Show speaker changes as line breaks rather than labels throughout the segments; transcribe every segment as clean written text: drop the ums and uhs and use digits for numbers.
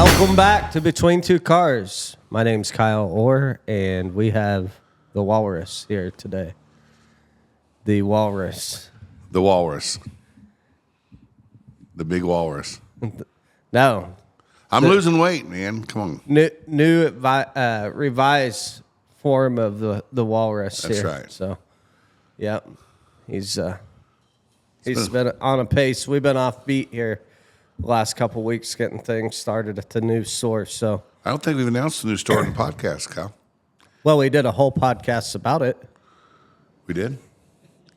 Welcome back to Between Two Cars. My name's Kyle Orr, and we have the Walrus here today. The Walrus.
The Walrus. The big Walrus.
No.
I'm losing weight, man. Come on.
New revised form of the Walrus
That's
here.
right.
So, yep. He's been on a pace. We've been off beat here the last couple of weeks getting things started at the new source. So,
I don't think we've announced the new store in the podcast, Kyle.
well, we did a whole podcast about it.
We did?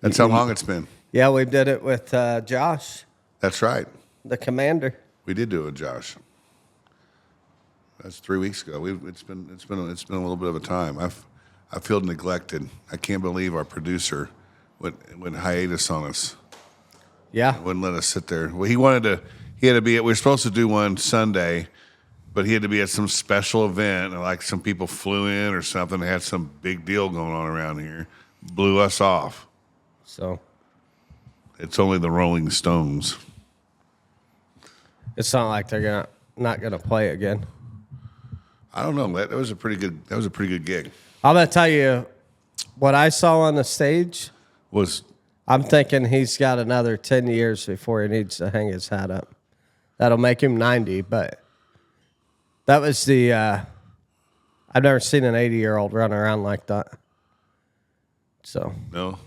That's how long it's been.
Yeah, we did it with Josh,
That's right.
the commander.
We did do it with Josh. That's 3 weeks ago. It's been a little bit of a time. I feel neglected. I can't believe our producer went hiatus on us.
Yeah.
Wouldn't let us sit there. Well, he had to be. We were supposed to do one Sunday, but he had to be at some special event. Like some people flew in or something. They had some big deal going on around here. Blew us off.
So
It's only the Rolling Stones.
it's not like they're not gonna play again.
I don't know. That was a pretty good gig.
I'm gonna tell you what I saw on the stage. I'm thinking he's got another 10 years before he needs to hang his hat up. That'll make him 90, but that was I've never seen an 80-year-old run around like that. So
No.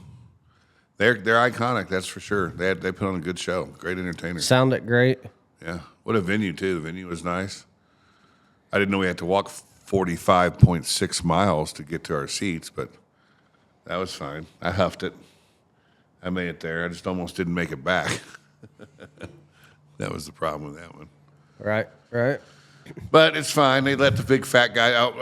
They're iconic, that's for sure. They put on a good show. Great entertainers.
sounded great.
Yeah. What a venue too. The venue was nice. I didn't know we had to walk 45.6 miles to get to our seats, but that was fine. I huffed it. I made it there. I just almost didn't make it back. That was the problem with that one.
Right.
But it's fine. They let the big fat guy out.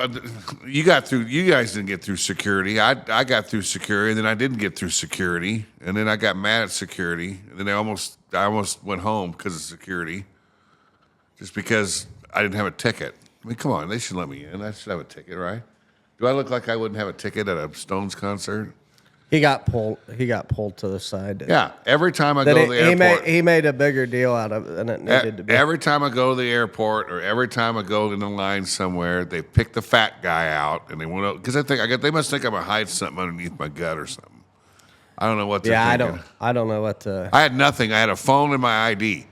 You got through. You guys didn't get through security. I got through security, and then I didn't get through security, and then I got mad at security, and then I almost went home because of security, just because I didn't have a ticket. I mean, come on, they should let me in. I should have a ticket, right? Do I look like I wouldn't have a ticket at a Stones concert?
He got pulled to the side.
Yeah. Every time I go to the airport,
he made a bigger deal out of it than it needed to be.
every time I go to the airport or every time I go in the line somewhere, they pick the fat guy out and they want to, because they must think I'm gonna hide something underneath my gut or something. I don't know what they're thinking.
I don't know what to.
I had nothing. I had a phone and my ID.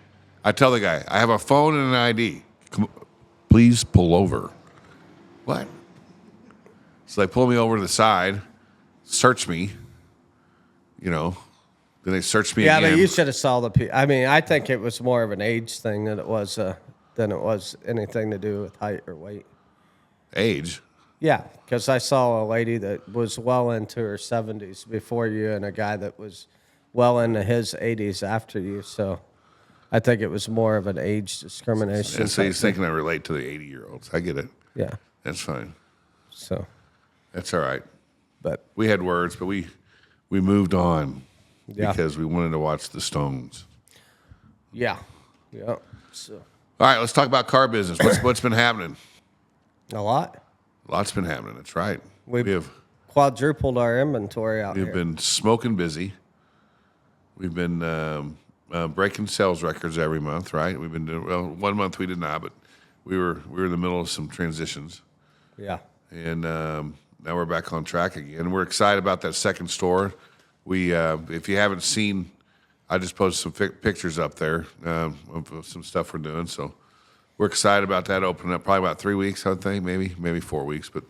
I tell the guy, I have a phone and an ID. Please pull over. What? So they pull me over to the side, search me. Then they searched me again.
Yeah, but you should have saw I mean, I think it was more of an age thing than it was anything to do with height or weight.
Age?
Yeah, because I saw a lady that was well into her 70s before you and a guy that was well into his 80s after you. So I think it was more of an age discrimination.
And so he's thinking I relate to the 80-year-olds. I get it.
Yeah.
That's fine.
So.
That's all right.
But
we had words, but we moved on because we wanted to watch the Stones.
Yeah. So.
All right, let's talk about car business. What's been happening?
A lot.
Lots been happening. That's right.
We have quadrupled our inventory out here.
We've been smoking busy. We've been breaking sales records every month, right? We've been doing 1 month we did not, but we were in the middle of some transitions.
Yeah.
And now we're back on track again. We're excited about that second store. If you haven't seen, I just posted some pictures up there of some stuff we're doing. So we're excited about that opening up. Probably about 3 weeks, I think, maybe 4 weeks, but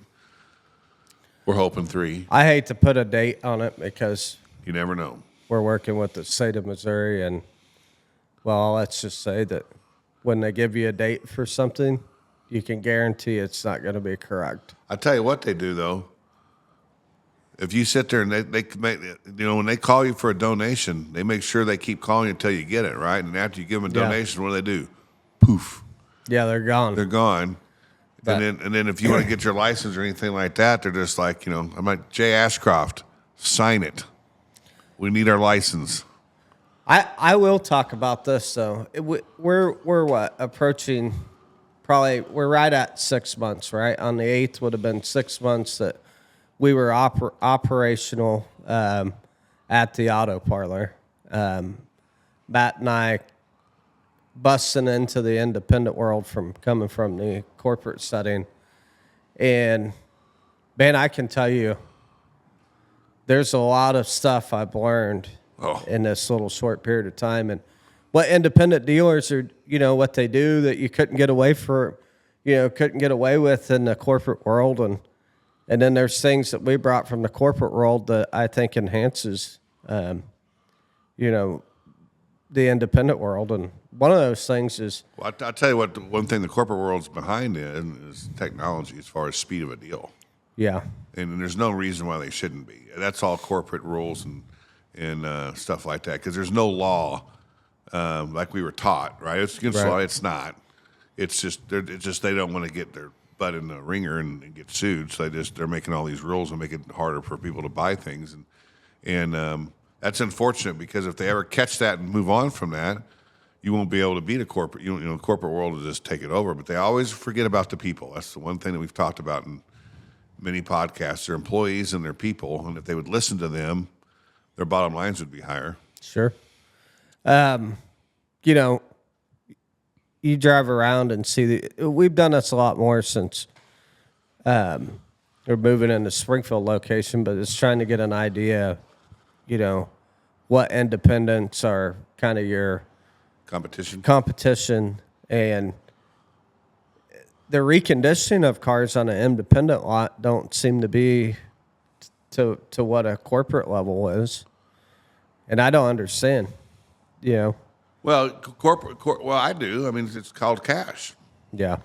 we're hoping 3.
I hate to put a date on it because
you never know.
We're working with the state of Missouri, and well, let's just say that when they give you a date for something, you can guarantee it's not going to be correct.
I tell you what they do though. If you sit there and they make, when they call you for a donation, they make sure they keep calling you until you get it, right? And after you give them a donation, what do they do? Poof.
Yeah, they're gone.
They're gone. And then if you want to get your license or anything like that, they're just like, I'm like, Jay Ashcroft, sign it. We need our license.
I will talk about this though. We're what, approaching? Probably we're right at 6 months, right? On the 8th would have been 6 months that we were operational at the auto parlor. Matt and I busting into the independent world from coming from the corporate setting. And man, I can tell you, there's a lot of stuff I've learned in this little short period of time. And what independent dealers are, what they do that you couldn't get away with in the corporate world. And then there's things that we brought from the corporate world that I think enhances, the independent world. And one of those things is...
Well, I'll tell you what, one thing the corporate world's behind in is technology as far as speed of a deal.
Yeah.
And there's no reason why they shouldn't be. That's all corporate rules and stuff like that, because there's no law like we were taught, right? It's against the law. It's not. It's just they don't want to get their butt in the ringer and get sued, so they're making all these rules and make it harder for people to buy things, and that's unfortunate, because if they ever catch that and move on from that, you won't be able to beat a corporate. The corporate world will just take it over. But they always forget about the people. That's the one thing that we've talked about in many podcasts. Their employees and their people, and if they would listen to them, their bottom lines would be higher.
Sure. You drive around and see we've done this a lot more since we're moving into Springfield location, but it's trying to get an idea, what independents are kind of your competition, and the reconditioning of cars on an independent lot don't seem to be to what a corporate level is, and I don't understand.
Well, well, I do. I mean, it's called cash.
Yeah.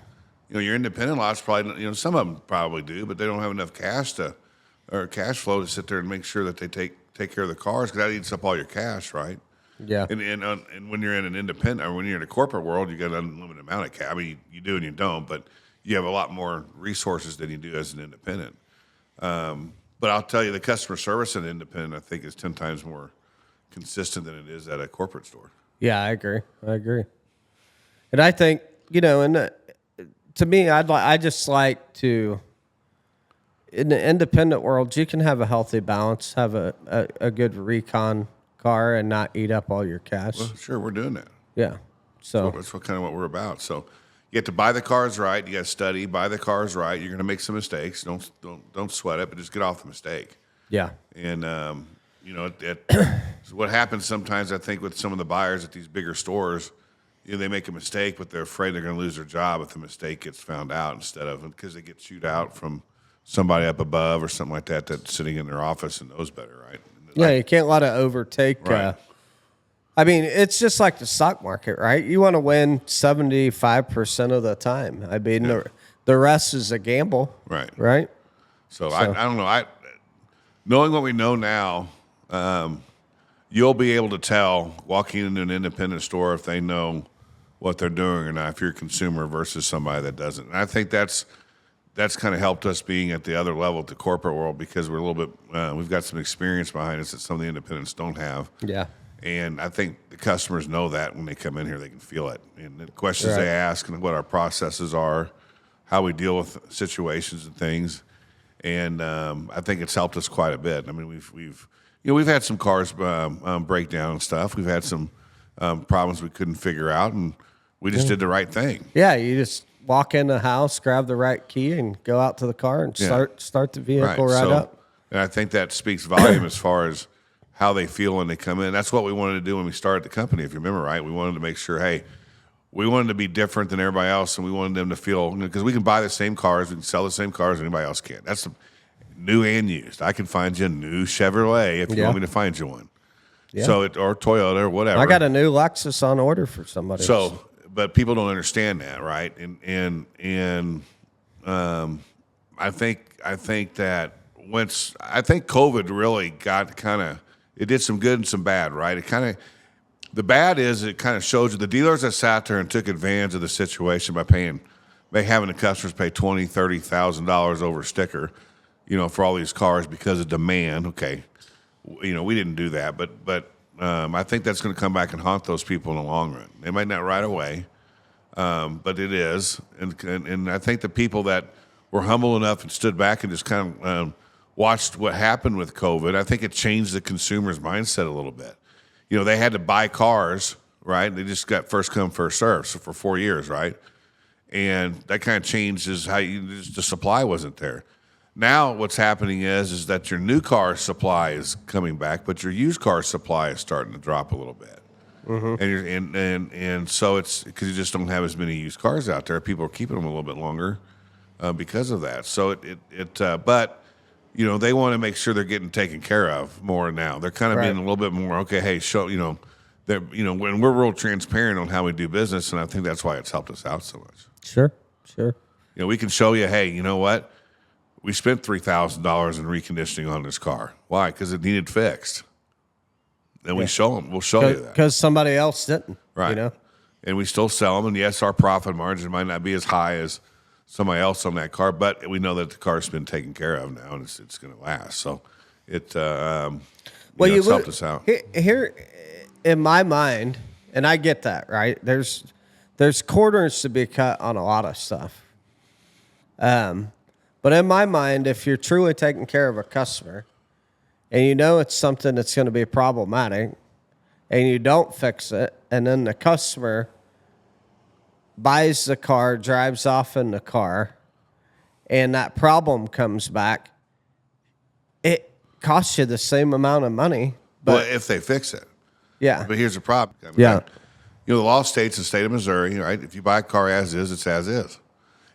Your independent lots probably, some of them probably do, but they don't have enough cash flow to sit there and make sure that they take care of the cars, because that eats up all your cash, right?
Yeah.
And when you're in an independent, or when you're in a corporate world, you got an unlimited amount of cash. I mean, you do and you don't, but you have a lot more resources than you do as an independent. But I'll tell you, the customer service in an independent, I think, is 10 times more consistent than it is at a corporate store.
Yeah, I agree. And I think, to me, I just like to, in the independent world, you can have a healthy balance, have a good recon car and not eat up all your cash.
Well, sure, we're doing that.
Yeah. So
that's kind of what we're about. So you have to buy the cars right. You got to study, buy the cars right. You're going to make some mistakes. Don't sweat it, but just get off the mistake.
Yeah.
And what happens sometimes, I think, with some of the buyers at these bigger stores, they make a mistake, but they're afraid they're going to lose their job if the mistake gets found out, instead of because they get chewed out from somebody up above or something like that that's sitting in their office and knows better, right?
Yeah, you can't let it overtake.
Right.
I mean, it's just like the stock market, right? You want to win 75% of the time. I mean, the rest is a gamble.
Right.
Right?
So. I don't know. Knowing what we know now, you'll be able to tell walking into an independent store if they know what they're doing or not, if you're a consumer versus somebody that doesn't. And I think that's kind of helped us being at the other level at the corporate world, because we're a little bit, we've got some experience behind us that some of the independents don't have.
Yeah.
And I think the customers know that when they come in here, they can feel it. And the questions they ask and what our processes are, how we deal with situations and things. And I think it's helped us quite a bit. I mean, we've had some cars break down and stuff. We've had some problems we couldn't figure out, and we just did the right thing.
Yeah, you just walk in the house, grab the right key, and go out to the car and start the vehicle right up.
And I think that speaks volume as far as how they feel when they come in. That's what we wanted to do when we started the company. If you remember, right, we wanted to make sure, hey, we wanted to be different than everybody else, and we wanted them to feel, because we can buy the same cars, we can sell the same cars, anybody else can. That's new and used. I can find you a new Chevrolet if you want me to find you one. Yeah. So or Toyota or whatever.
I got a new Lexus on order for somebody.
So, but people don't understand that, right? And I think that once COVID really got kind of, it did some good and some bad, right? The bad is it kind of shows you the dealers that sat there and took advantage of the situation by having the customers pay $20,000-$30,000 over a sticker, for all these cars because of demand. Okay, we didn't do that, but I think that's going to come back and haunt those people in the long run. They might not right away, but it is, and I think the people that were humble enough and stood back and just kind of watched what happened with COVID, I think it changed the consumer's mindset a little bit. They had to buy cars right? They just got first come, first serve, so for 4 years, right? And that kind of changes how the supply wasn't there. Now what's happening is that your new car supply is coming back, but your used car supply is starting to drop a little bit. And so it's because you just don't have as many used cars out there. People are keeping them a little bit longer because of that. So but they want to make sure they're getting taken care of more now. They're kind of being a little bit more okay. Hey, show when we're real transparent on how we do business, and I think that's why it's helped us out so much.
Sure.
We can show you. Hey, you know what? We spent $3,000 in reconditioning on this car. Why? Because it needed fixed. And we'll show you that.
Because somebody else didn't.
Right. And we still sell them. And yes, our profit margin might not be as high as somebody else on that car, but we know that the car's been taken care of now, and it's going to last. So it's helped us out.
Here, in my mind, and I get that, right? There's corners to be cut on a lot of stuff. But in my mind, if you're truly taking care of a customer and it's something that's going to be problematic and you don't fix it, and then the customer buys the car, drives off in the car, and that problem comes back, it costs you the same amount of money.
But if they fix it.
Yeah.
But here's the problem. The law states in the state of Missouri, right? If you buy a car as is, it's as is.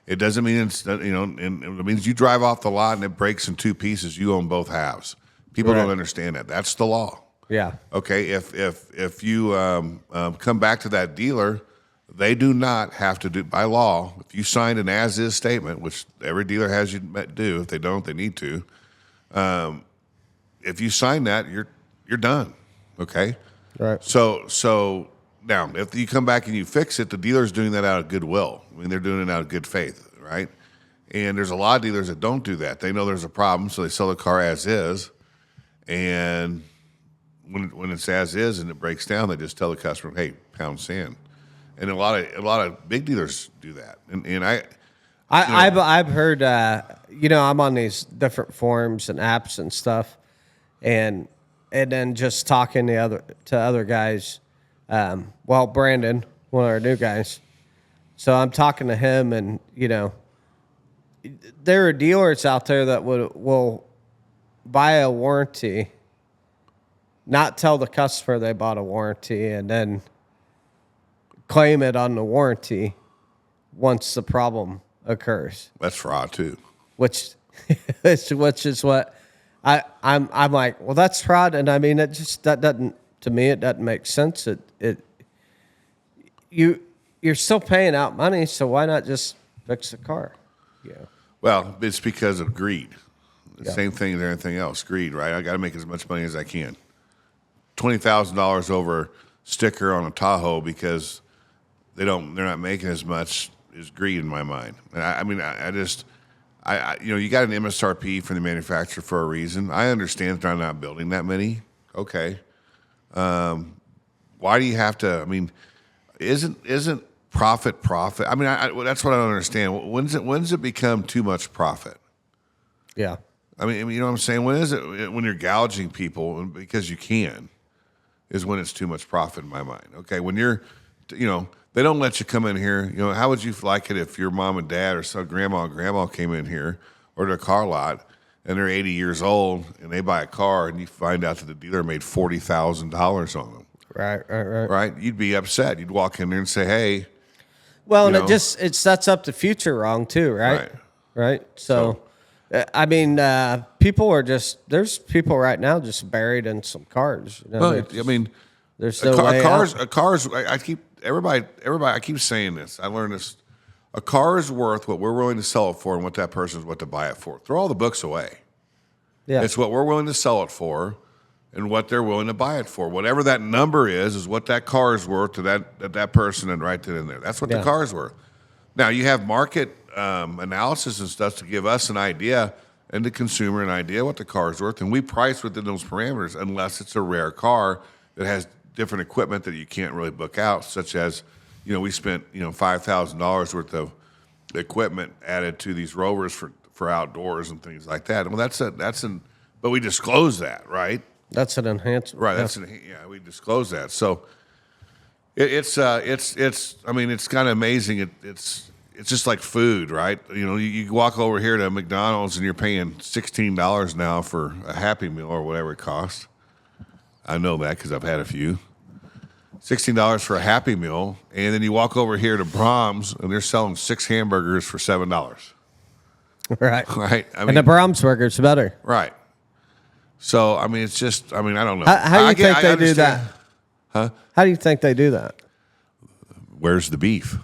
It doesn't mean it means you drive off the lot and it breaks in two pieces. You own both halves. People don't understand that. That's the law.
Yeah.
Okay. If you come back to that dealer, they do not have to do by law. If you signed an as is statement, which every dealer has you do, if they don't, they need to. If you sign that, you're done. Okay.
Right.
So now, if you come back and you fix it, the dealer's doing that out of goodwill. I mean, they're doing it out of good faith, right? And there's a lot of dealers that don't do that. They know there's a problem, so they sell the car as is. And when it's as is and it breaks down, they just tell the customer, "Hey, pound sand." And a lot of big dealers do that. And
I've heard. I'm on these different forums and apps and stuff, and then just talking to other guys. Brandon, one of our new guys. So I'm talking to him, and there are dealers out there that will buy a warranty, not tell the customer they bought a warranty, and then claim it on the warranty once the problem occurs.
That's fraud too.
Which is what I'm like. Well, that's fraud, and I mean that doesn't. To me, it doesn't make sense. You're still paying out money, so why not just fix the car? Yeah.
Well, it's because of greed. The same thing as everything else. Greed, right? I got to make as much money as I can. $20,000 over sticker on a Tahoe because they're not making as much is greed in my mind. And you got an MSRP from the manufacturer for a reason. I understand they're not building that many. Okay. Why do you have to? I mean, isn't profit? I mean, that's what I don't understand. When's it become too much profit?
Yeah.
I mean, you know what I'm saying? When is it when you're gouging people because you can? Is when it's too much profit in my mind. Okay, when you're, they don't let you come in here. How would you like it if your mom and dad or some grandma and grandma came in here or to a car lot and they're 80 years old and they buy a car and you find out that the dealer made $40,000 on them? Right. You'd be upset. You'd walk in there and say, "Hey."
Well, and it sets up the future wrong too, right? Right. So I mean, there's people right now just buried in some cars. There's no way out.
A car's. I keep saying this. I learned this. A car is worth what we're willing to sell it for, and what that person's what to buy it for. Throw all the books away.
Yeah,
it's what we're willing to sell it for, and what they're willing to buy it for. Whatever that number is what that car is worth to that person, and right then and there. That's what the car is worth. Now you have market analysis and stuff to give us an idea and the consumer an idea what the car is worth, and we price within those parameters unless it's a rare car that has different equipment that you can't really book out, such as we spent $5,000 worth of equipment added to these Rovers for outdoors and things like that. Well, but we disclose that, right?
That's an enhancement,
right? We disclose that. So It's. I mean, it's kind of amazing. It's just like food, right? You know, you walk over here to McDonald's and you're paying $16 now for a Happy Meal or whatever it costs. I know that because I've had a few. $16 for a Happy Meal, and then you walk over here to Brahms and they're selling 6 hamburgers for $7.
Right.
Right. I mean,
and the Brahms burger's better.
Right. So I mean, it's just. I mean, I don't know.
How do you think they do that?
Huh?
How do you think they do that?
Where's the beef?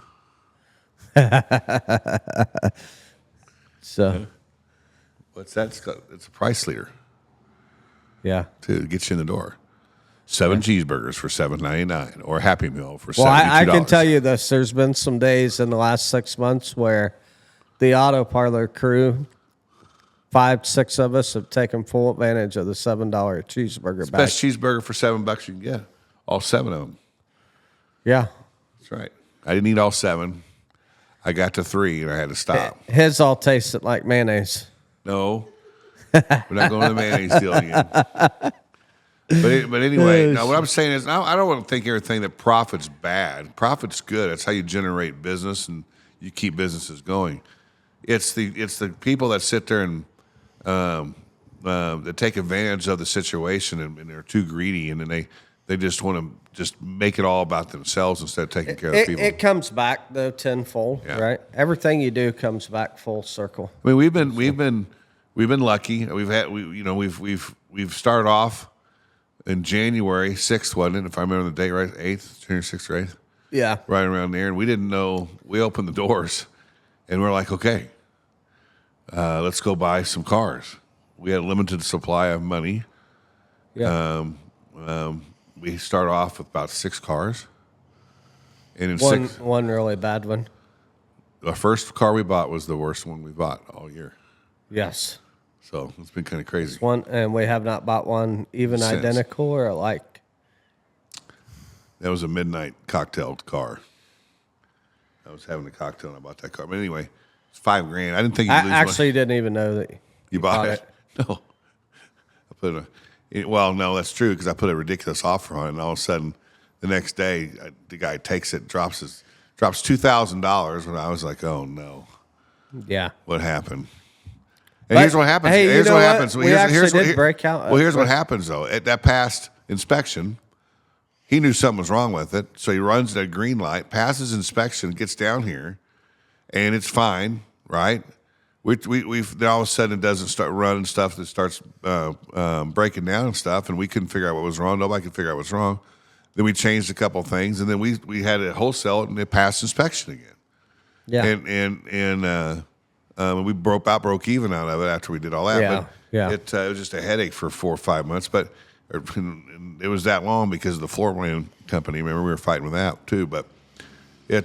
So,
What's that? It's a price leader
yeah.
to get you in the door. 7 cheeseburgers for $7.99, or a Happy Meal for $72.
Well, I can tell you this. There's been some days in the last 6 months where the auto parlor crew, 5, 6 of us, have taken full advantage of the $7 cheeseburger bag.
Best cheeseburger for $7 you can get. All 7 of them.
Yeah.
That's right. I didn't eat all 7. I got to 3 and I had to stop.
His all tasted like mayonnaise.
No, we're not going to the mayonnaise deal again. But anyway, no, what I'm saying is, I don't want to think everything that profit's bad. Profit's good. That's how you generate business and you keep businesses going. It's the people that sit there and that take advantage of the situation and they're too greedy, and then they just want to just make it all about themselves instead of taking care of people.
It comes back though tenfold,
Yeah.
right? Everything you do comes back full circle.
I mean, we've been lucky. We've started off in January 6th, wasn't it? If I remember the date right, 8th, January 6th or 8th,
Yeah.
right around there. And we didn't know. We opened the doors, and we're like, okay, let's go buy some cars. We had a limited supply of money.
Yeah.
We started off with about 6 cars, and in
one really bad one.
the first car we bought was the worst one we bought all year.
Yes.
So it's been kind of crazy.
One, and we have not bought one even
Since.
identical or like.
That was a midnight cocktail car. I was having a cocktail and I bought that car. But anyway, it's $5,000. I didn't think you'd
I
lose
actually didn't even know that
You bought it? No. I put well, no, that's true because I put a ridiculous offer on it, and all of a sudden, the next day, the guy takes it, drops $2,000, and I was like, oh no,
Yeah.
what happened? And here's what happens.
Hey,
here's
you know
what
what?
happens.
We actually did break out.
Well, here's what happens though. At that past inspection, he knew something was wrong with it, so he runs that green light, passes inspection, gets down here, and it's fine, right? We've then all of a sudden it doesn't start running stuff that starts breaking down and stuff, and we couldn't figure out what was wrong. Nobody could figure out what's wrong. Then we changed a couple of things, and then we had it wholesale, and it passed inspection again.
Yeah.
And we broke even out of it after we did all that.
Yeah,
But
yeah.
it was just a headache for 4 or 5 months. But it was that long because of the floor plan company. Remember, we were fighting with that too. But we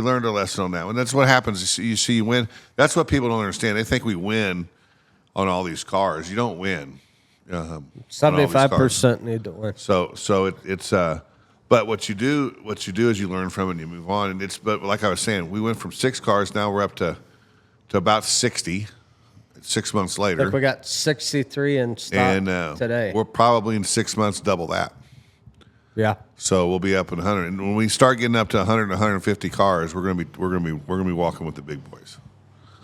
learned our lesson on that one. That's what happens. You win. That's what people don't understand. They think we win on all these cars. You don't win.
75% need to win.
But what you do is you learn from it and you move on. But like I was saying, we went from 6 cars. Now we're up to about 60. 6 months
I
later,
think we got 63 in stock
and
today.
we're probably in 6 months double that.
Yeah.
So we'll be up in 100. And when we start getting up to 100 and 150 cars, we're gonna be walking with the big boys.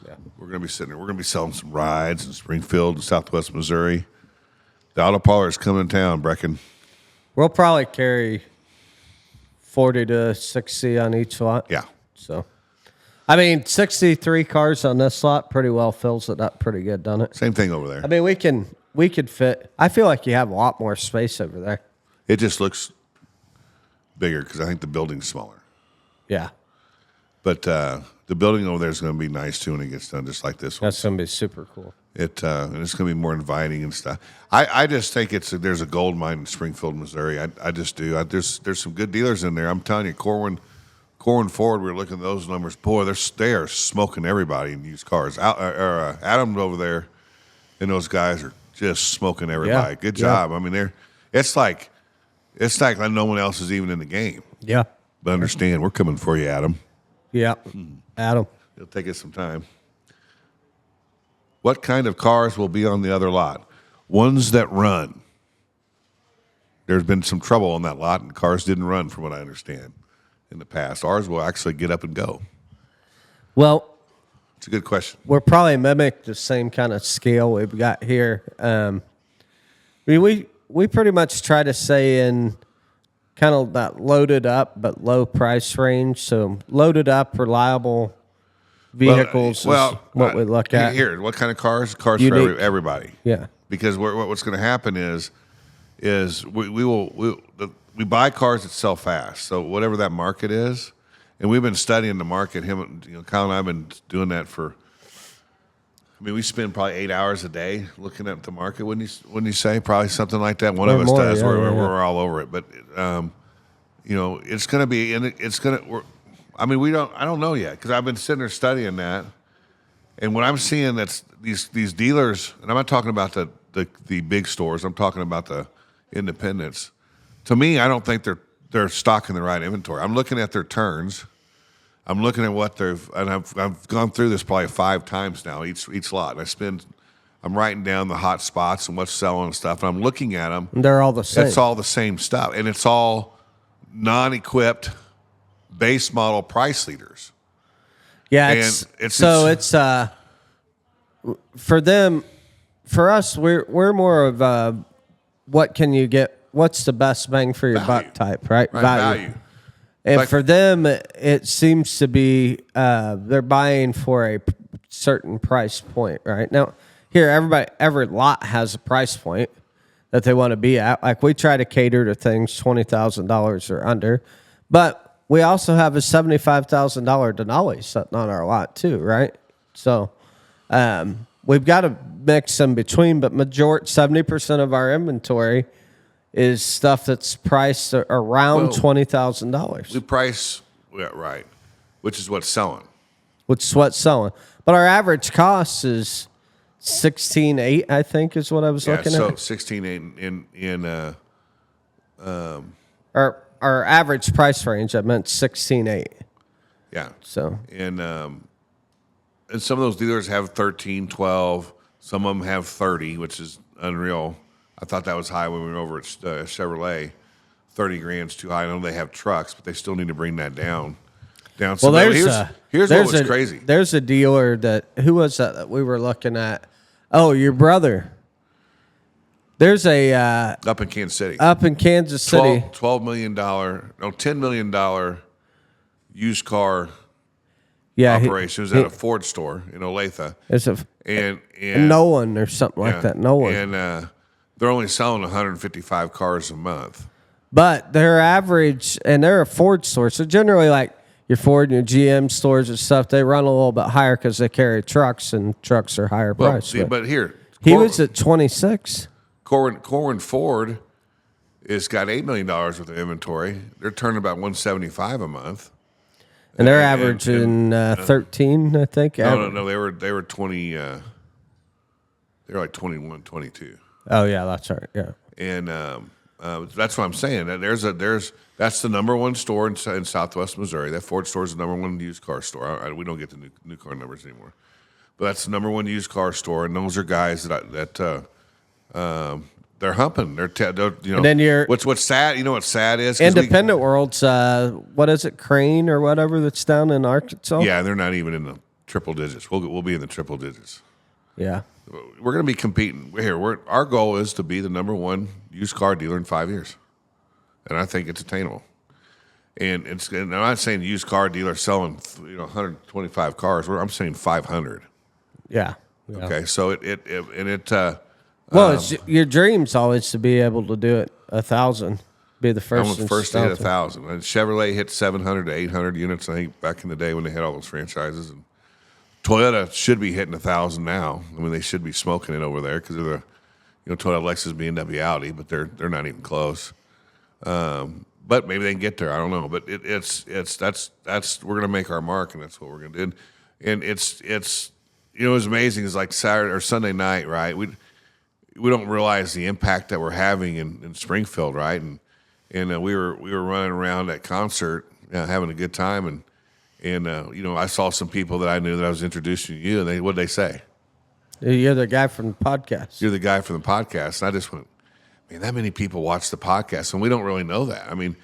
Yeah.
We're gonna be sitting there. We're gonna be selling some rides in Springfield and Southwest Missouri. The auto parlor is coming to town, Brecken.
We'll probably carry 40 to 60 on each lot.
Yeah.
So, I mean, 63 cars on this lot pretty well fills it up pretty good, doesn't it?
Same thing over there.
I mean, we could fit. I feel like you have a lot more space over there.
It just looks bigger because I think the building's smaller.
Yeah.
But the building over there is going to be nice too when it gets done, just like this one.
That's going to be super cool.
And it's going to be more inviting and stuff. I just think there's a gold mine in Springfield, Missouri. I just do. There's some good dealers in there. I'm telling you, Corwin Ford. We were looking at those numbers. Boy, they are smoking everybody in used cars. Adam over there, and those guys are just smoking everybody.
Yeah.
Good job. I mean, it's like no one else is even in the game.
Yeah.
But understand, we're coming for you, Adam.
Yeah. Adam.
It'll take us some time. What kind of cars will be on the other lot? Ones that run. there's been some trouble on that lot, and cars didn't run, from what I understand, in the past. Ours will actually get up and go.
Well,
it's a good question.
We'll probably mimic the same kind of scale we've got here. We pretty much try to stay in kind of that loaded up but low price range. So loaded up, reliable vehicles is what we look at.
Here, what kind of cars? Cars
Unique.
for everybody.
Yeah.
Because what's going to happen is we buy cars that sell fast. So whatever that market is, and we've been studying the market. Kyle and I have been doing that for. I mean, we spend probably 8 hours a day looking at the market. Wouldn't you say? Probably something like that. One of us does. We're all over it. But it's going to be, and it's going to. I don't know yet, because I've been sitting there studying that, and what I'm seeing, that's these dealers, and I'm not talking about the big stores. I'm talking about the independents. To me, I don't think they're stocking the right inventory. I'm looking at their turns. I'm looking at what I've gone through this probably 5 times now, each lot. And I'm writing down the hot spots and what's selling and stuff, and I'm looking at them.
And they're all the same.
It's all the same stuff, and it's all non-equipped base model price leaders.
Yeah, it's for them. For us, we're more of what can you get? What's the best bang for your buck type, right? Value. And for them, it seems to be they're buying for a certain price point, right? Now, here, every lot has a price point that they want to be at. Like, we try to cater to things $20,000 or under, but we also have a $75,000 Denali sitting on our lot too, right? So we've got to mix in between, but 70% of our inventory is stuff that's priced around $20,000.
We price, right, which is what's selling.
But our average cost is 16.8, I think, is what I was looking at.
So 16.8 in
our average price range, I meant 16.8.
Yeah.
So
and some of those dealers have 13, 12. Some of them have 30, which is unreal. I thought that was high when we were over at Chevrolet. 30 grand's too high. I know they have trucks, but they still need to bring that down. So
well,
here's what was crazy.
There's a dealer who was that we were looking at? Oh, your brother. There's a
up in Kansas City.
$12
million, $10 million used car operation. It was at a Ford store in Olathe.
It's and Nolan or something like that. Nolan.
And they're only selling 155 cars a month.
But their average, and they're a Ford store, so generally like your Ford and your GM stores and stuff, they run a little bit higher because they carry trucks, and trucks are higher priced.
But here,
he was at 26.
Corwin Ford has got $8 million worth of inventory. They're turning about 175 a month.
And they're averaging 13, I think.
No. They were 20. They were like 21, 22.
Oh yeah, that's right. Yeah.
And that's what I'm saying. That's the number one store in Southwest Missouri. That Ford store is the number one used car store. We don't get the new car numbers anymore, but that's the number one used car store. And those are guys that they're humping. And then what's sad. You know what sad is?
Independent World's what is it, Crane or whatever, that's down in Arkansas.
Yeah, they're not even in the triple digits. We'll be in the triple digits.
Yeah.
We're going to be competing here. Our goal is to be the number one used car dealer in 5 years, and I think it's attainable. And I'm not saying used car dealer selling 125 cars. I'm saying 500.
Yeah.
Okay, so
it's your dream's always to be able to do it 1,000. Be the first.
I'm the first to hit 1,000. And Chevrolet hit 700 to 800 units. I think back in the day when they had all those franchises. And Toyota should be hitting 1,000 now. I mean, they should be smoking it over there because of the, Toyota, Lexus, BMW, Audi, but they're not even close. But maybe they can get there. I don't know. But that's we're gonna make our mark, and that's what we're gonna do. And it's what's amazing is like Saturday or Sunday night, right? We don't realize the impact that we're having in Springfield, right? And we were running around that concert, having a good time, and I saw some people that I knew that I was introducing to you, and what'd they say?
You're the guy from the podcast.
You're the guy from the podcast. And I just went, Man, that many people watch the podcast, and we don't really know that. I mean,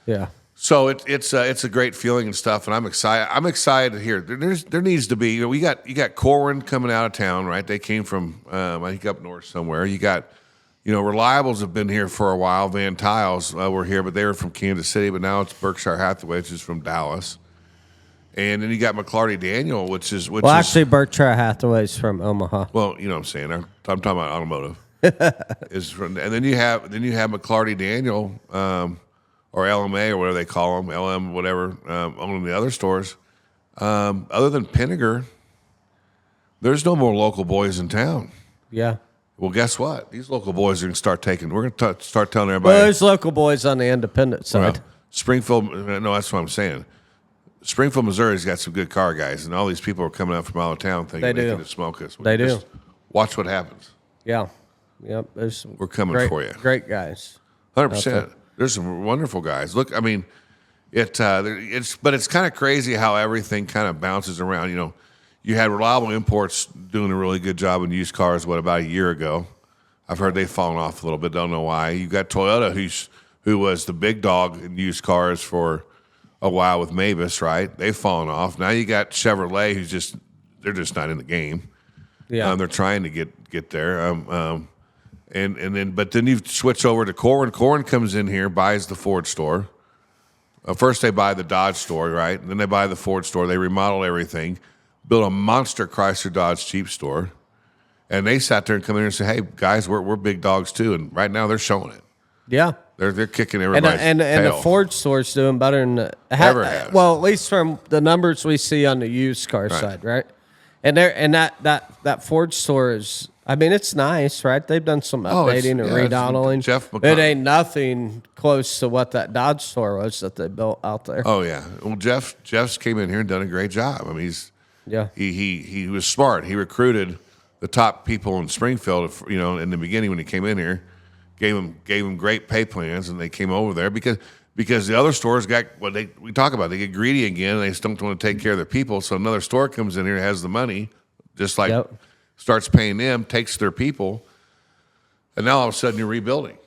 Yeah.
so it's a great feeling and stuff, and I'm excited. I'm excited to hear. There needs to be. You got Corwin coming out of town, right? They came from I think up north somewhere. You got Reliables have been here for a while. Van Tiles were here, but they were from Kansas City. But now it's Berkshire Hathaway, which is from Dallas. And then you got McClarty Daniel,
Actually, Berkshire Hathaway's from Omaha.
Well, you know what I'm saying. I'm talking about automotive. And then you have McClarty Daniel or LMA or whatever they call them, LM whatever, owning the other stores. Other than Pinnager, there's no more local boys in town.
Yeah.
Well, guess what? These local boys are going to start taking. We're going to start telling everybody.
Well, there's local boys on the independent side.
Well, Springfield. No, that's what I'm saying. Springfield, Missouri's got some good car guys, and all these people are coming up from out of town thinking they can smoke us.
They do.
Watch what happens.
Yeah. Yep.
We're coming for you.
Great guys.
100%. There's some wonderful guys. Look, I mean, but it's kind of crazy how everything kind of bounces around. You had Reliable Imports doing a really good job in used cars. About a year ago? I've heard they've fallen off a little bit. Don't know why. You got Toyota, who was the big dog in used cars for a while with Mavis, right? They've fallen off. Now you got Chevrolet, they're just not in the game.
Yeah,
they're trying to get there. But then you switch over to Corwin. Corwin comes in here, buys the Ford store. First they buy the Dodge store, right? And then they buy the Ford store. They remodel everything, build a monster Chrysler Dodge Jeep store, and they sat there and come in here and say, "Hey guys, we're big dogs too." And right now they're showing it.
Yeah.
They're kicking everybody's
and the Ford store's doing better than
ever has.
Well, at least from the numbers we see on the used car side, right? And that Ford store is, I mean, it's nice, right? They've done some updating and remodeling. It ain't nothing close to what that Dodge store was that they built out there.
Oh yeah. Well, Jeff's came in here and done a great job. I mean, he was smart. He recruited the top people in Springfield. In the beginning when he came in here. Gave them great pay plans, and they came over there because the other stores got we talk about. They get greedy again, and they just don't want to take care of their people. So another store comes in here, has the money, just like starts paying them, takes their people, and now all of a sudden you're rebuilding.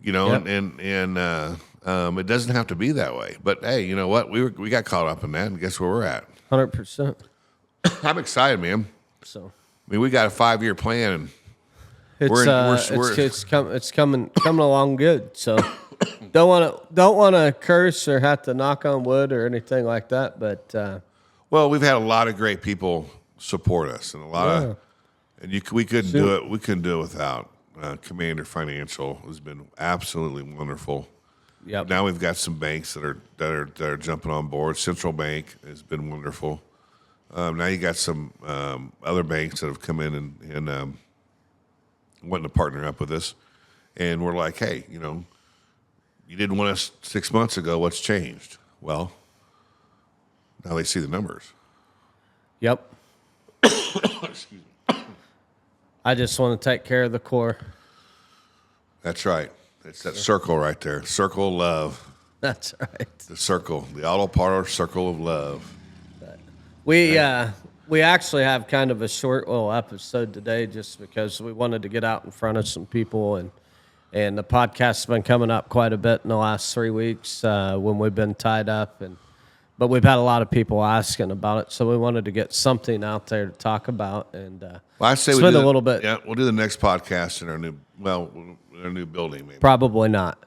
And it doesn't have to be that way. But hey, you know what? We got caught up in that, and guess where we're at?
100%.
I'm excited, man.
So
I mean, we got a 5-year plan. And
it's coming along good. So don't want to curse or have to knock on wood or anything like that. But
well, we've had a lot of great people support us, and we couldn't do it. We couldn't do it without Commander Financial. Has been absolutely wonderful.
Yep.
Now we've got some banks that are jumping on board. Central Bank has been wonderful. Now you got some other banks that have come in and wanting to partner up with us, and we're like, hey, you didn't want us 6 months ago. What's changed? Well, now they see the numbers.
Yep.
Excuse me.
I just want to take care of the core.
That's right. It's that circle right there. Circle of love.
That's right.
The circle, the auto parlor circle of love.
We actually have kind of a short little episode today just because we wanted to get out in front of some people, and the podcast's been coming up quite a bit in the last 3 weeks when we've been tied up, but we've had a lot of people asking about it, so we wanted to get something out there to talk about, and
I say
spend a little bit.
Yeah, we'll do the next podcast in our new building, maybe.
Probably not.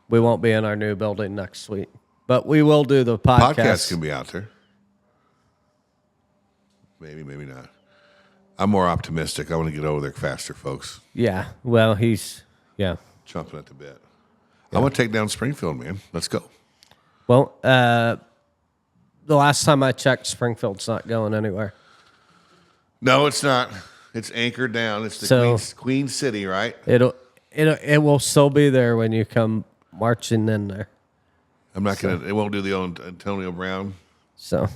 We won't be in our new building next week, but we will do the podcast.
Podcast can be out there. Maybe not. I'm more optimistic. I want to get over there faster, folks.
Yeah. Well,
chomping at the bit. I want to take down Springfield, man. Let's go.
Well, the last time I checked, Springfield's not going anywhere.
No, it's not. It's anchored down. It's the Queen City, right?
It will still be there when you come marching in there.
I'm not gonna. It won't do the old Antonio Brown.
So,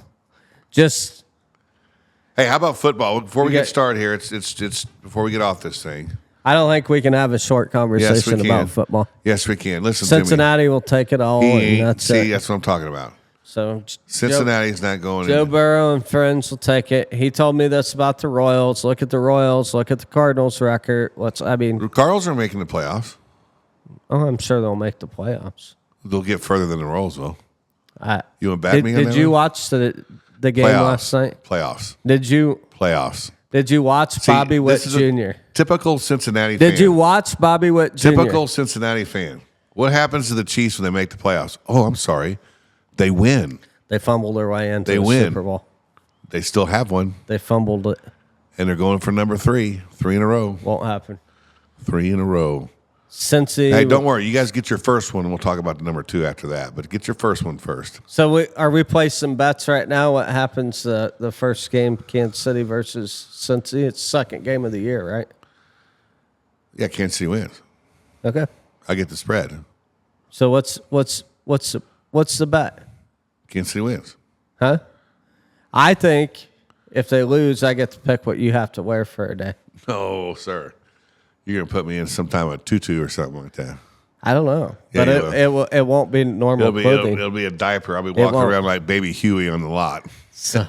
just.
Hey, how about football? Before we get started here, it's before we get off this thing.
I don't think we can have a short conversation about football.
Yes, we can. Listen,
Cincinnati will take it all.
That's what I'm talking about.
So
Cincinnati's not going
Joe
in.
Burrow and friends will take it. He told me this about the Royals. Look at the Royals. Look at the Cardinals record.
The Cardinals are making the playoffs.
Oh, I'm sure they'll make the playoffs.
They'll get further than the Royals will. You want to back me on that?
Did you watch the game last night?
Playoffs.
Did you?
Playoffs.
Did you watch Bobby Witt Jr.?
Typical Cincinnati fan.
Did you watch Bobby Witt Jr.?
Typical Cincinnati fan. What happens to the Chiefs when they make the playoffs? Oh, I'm sorry. They win.
They fumbled their way into the Super Bowl.
They still have one.
They fumbled it.
And they're going for number 3. 3 in a row.
Won't happen.
3 in a row.
Cincy.
Hey, don't worry. You guys get your first one, and we'll talk about the number 2 after that. But get your first one first.
So are we placing bets right now? What happens the first game, Kansas City versus Cincy? It's second game of the year, right?
Yeah, Kansas City wins.
Okay.
I get the spread.
So what's the bet?
Kansas City wins.
Huh? I think if they lose, I get to pick what you have to wear for a day.
No, sir. You're going to put me in some time a tutu or something like that.
I don't know.
Yeah,
but it won't be normal clothing.
It'll be a diaper. I'll be walking around like baby Huey on the lot.
So.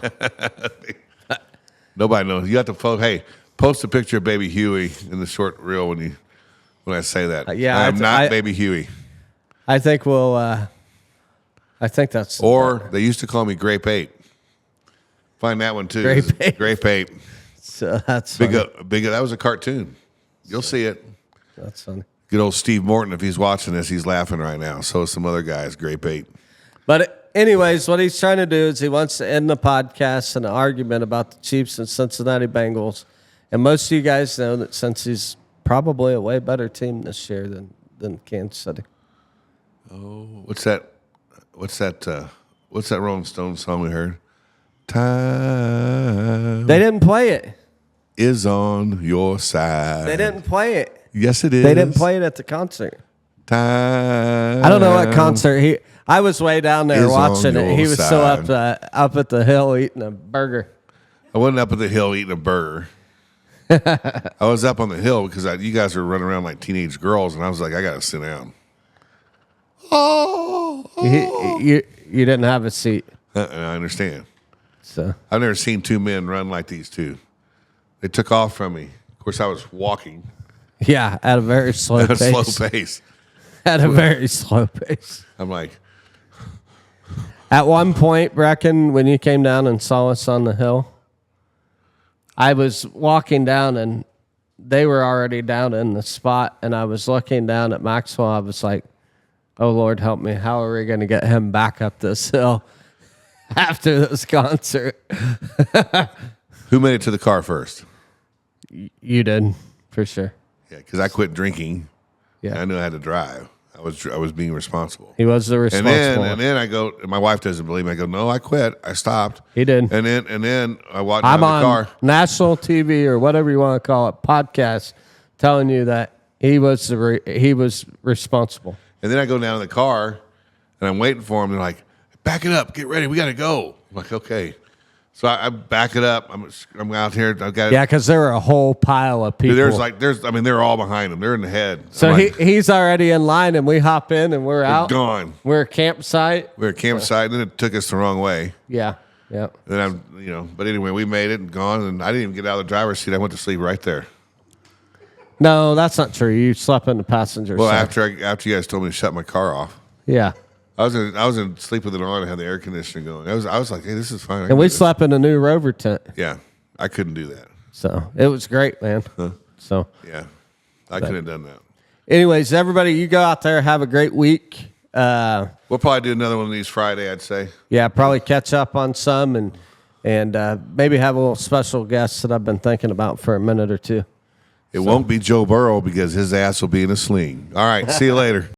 Nobody knows. You have to post a picture of baby Huey in the short reel when I say that. I am not baby Huey.
I think I think that's.
Or they used to call me Grape 8. Find that one too. Grape 8.
So that's
big. That was a cartoon. You'll see it.
That's funny.
Good old Steve Morton. If he's watching this, he's laughing right now. So some other guys. Grape 8.
But anyways, what he's trying to do is he wants to end the podcast in an argument about the Chiefs and Cincinnati Bengals. And most of you guys know that Cincy's probably a way better team this year than Kansas City.
Oh, what's that? What's that Rolling Stones song we heard? Time.
They didn't play it.
Is on your side.
They didn't play it.
Yes, it is.
They didn't play it at the concert.
Time.
I don't know what concert I was way down there watching it. He was still up at the hill eating a burger.
I wasn't up at the hill eating a burger. I was up on the hill because you guys were running around like teenage girls, and I was like, I got to sit down.
You didn't have a seat.
I understand.
So
I've never seen two men run like these two. They took off from me. Of course, I was walking.
Yeah, at a very slow pace.
At a slow pace.
At a very slow pace.
I'm like.
At one point, Brecken, when you came down and saw us on the hill, I was walking down and they were already down in the spot, and I was looking down at Maxwell. I was like, oh, Lord, help me. How are we going to get him back up this hill after this concert?
Who made it to the car first?
You did, for sure.
Yeah, because I quit drinking.
Yeah,
I knew I had to drive. I was being responsible.
He was the responsible.
And then I go. My wife doesn't believe me. I go, no, I quit. I stopped.
He did.
And then I watched.
I'm on
the car.
national TV or whatever you want to call it, podcast, telling you that he was responsible.
And then I go down in the car, and I'm waiting for him. They're like, back it up, get ready, we got to go. I'm like, okay. So I back it up. I'm out here. I've got
because there were a whole pile of people.
They're all behind him. They're in the head.
So he's already in line, and we hop in, and we're out.
Gone.
We're at campsite.
We're at campsite, and then it took us the wrong way.
Yeah. Yeah.
And then but anyway, we made it and gone, and I didn't even get out of the driver's seat. I went to sleep right there.
No, that's not true. You slept in the passenger seat.
Well, after you guys told me to shut my car off.
Yeah.
I was in sleep with it on and had the air conditioning going. I was like, hey, this is fine.
And we slept in a new Rover tent.
Yeah, I couldn't do that.
So it was great, man.
Huh?
So
yeah, I couldn't have done that.
Anyways, everybody, you go out there, have a great week.
We'll probably do another one of these Friday, I'd say.
Yeah, probably catch up on some and maybe have a little special guest that I've been thinking about for a minute or two.
It won't be Joe Burrow because his ass will be in a sling. All right, see you later.